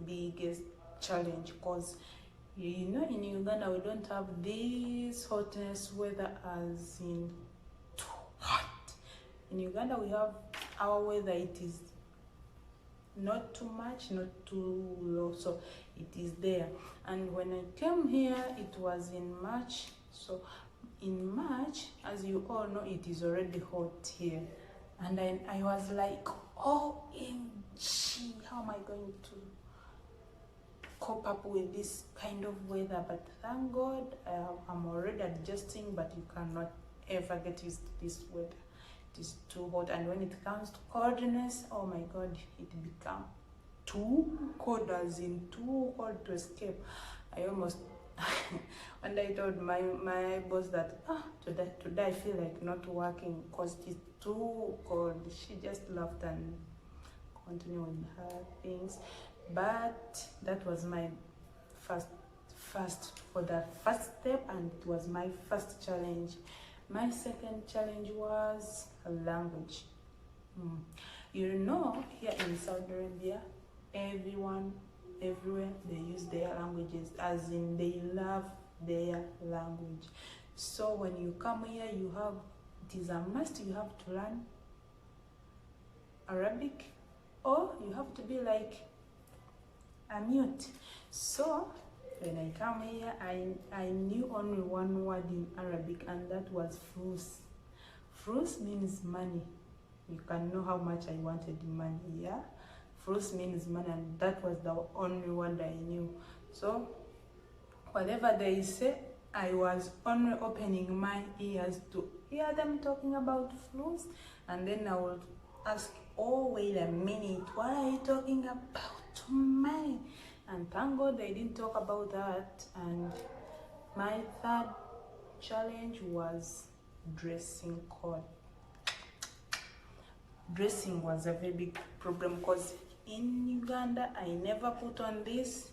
biggest challenge, because you know in Uganda we don't have this hotness weather as in too hot. In Uganda we have our weather, it is not too much, not too low, so it is there. And when I came here, it was in March. So in March, as you all know, it is already hot here, and I was like, OMG, how am I going to cope up with this kind of weather? But thank God, I'm already adjusting, but you cannot ever get used to this weather. It is too hot, and when it comes to coldness, oh my God, it becomes too cold, as in too cold to escape. I almost and I told my boss that today I feel like not working because it's too cold. She just laughed and continued with her things. But that was my first for the first step, and it was my first challenge. My second challenge was language. You know, here in Saudi Arabia, everyone, everywhere, they use their languages, as in they love their language. So when you come here, it is a must, you have to learn Arabic, or you have to be like a mute. So when I come here, I knew only one word in Arabic, and that was flus. Flus means money. You can know how much I wanted money, yeah? Flus means money, and that was the only word I knew. So whatever they say, I was only opening my ears to hear them talking about flus, and then I would ask, oh, wait a minute, what are you talking about? Money? And thank God they didn't talk about that. And my third challenge was dressing code. Dressing was a very big problem, because in Uganda I never put on this,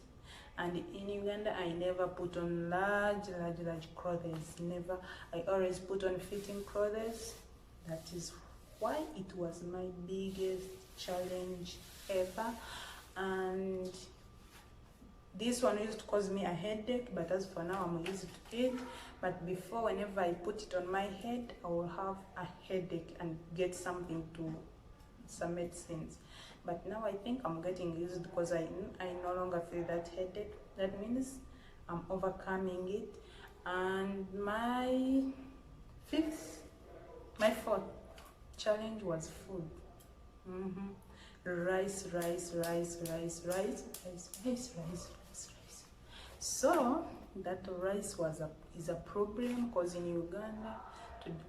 and in Uganda I never put on large clothes. Never. I always put on fitting clothes. That is why it was my biggest challenge ever. And this one used to cause me a headache, but as for now I'm used to it. But before, whenever I put it on my head, I will have a headache and get something to some medicines. But now I think I'm getting used, because I no longer feel that headache. That means I'm overcoming it. And my fourth challenge was food. Rice. So that rice is a problem, because in Uganda,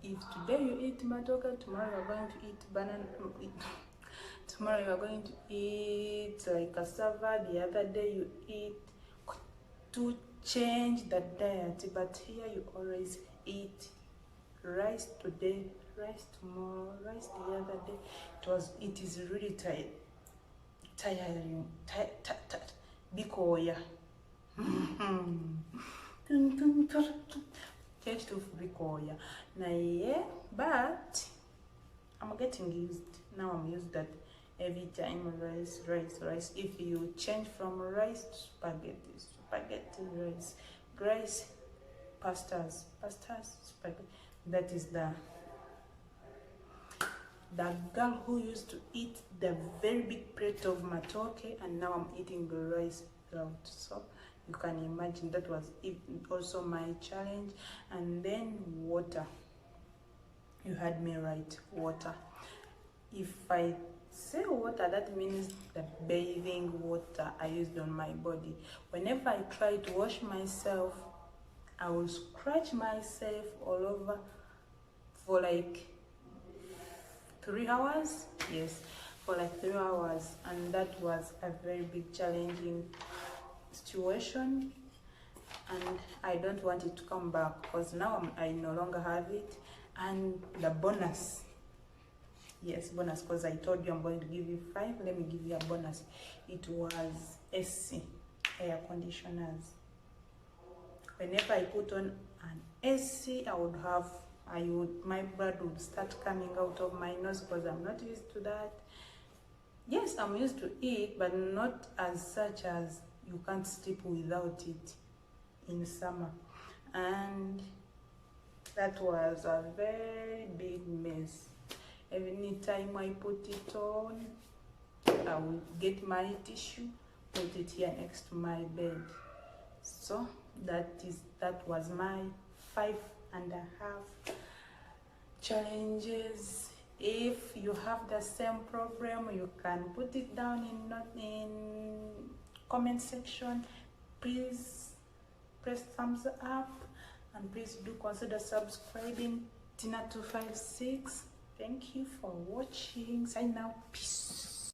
if today you eat matoke, tomorrow you are going to eat banana. Tomorrow you are going to eat like cassava. The other day you eat, to change the diet. But here you always eat rice today, rice tomorrow, rice the other day. It is really tiring. Bikoya. But I'm getting used. Now I'm used that every time rice. If you change from rice to spaghetti, rice, pastas, spaghetti. That is the girl who used to eat the very big plate of matoke, and now I'm eating the rice out. So you can imagine that was also my challenge. And then water. You had me right, water. If I say water, that means the bathing water I used on my body. Whenever I try to wash myself, I will scratch myself all over for like 3 hours. Yes, for like 3 hours. And that was a very big challenging situation, and I don't want it to come back, because now I no longer have it. And the bonus, yes, bonus, because I told you I'm going to give you 5. Let me give you a bonus. It was AC, air conditioners. Whenever I put on an AC, my blood would start coming out of my nose, because I'm not used to that. Yes, I'm used to it, but not as such as you can't sleep without it in summer. And that was a very big mess. Every time I put it on, I will get my tissue, put it here next to my bed. So that was my 5.5 challenges. If you have the same problem, you can put it down in comment section. Please press thumbs up, and please do consider subscribing. Tina256. Thank you for watching. Sign out. Peace.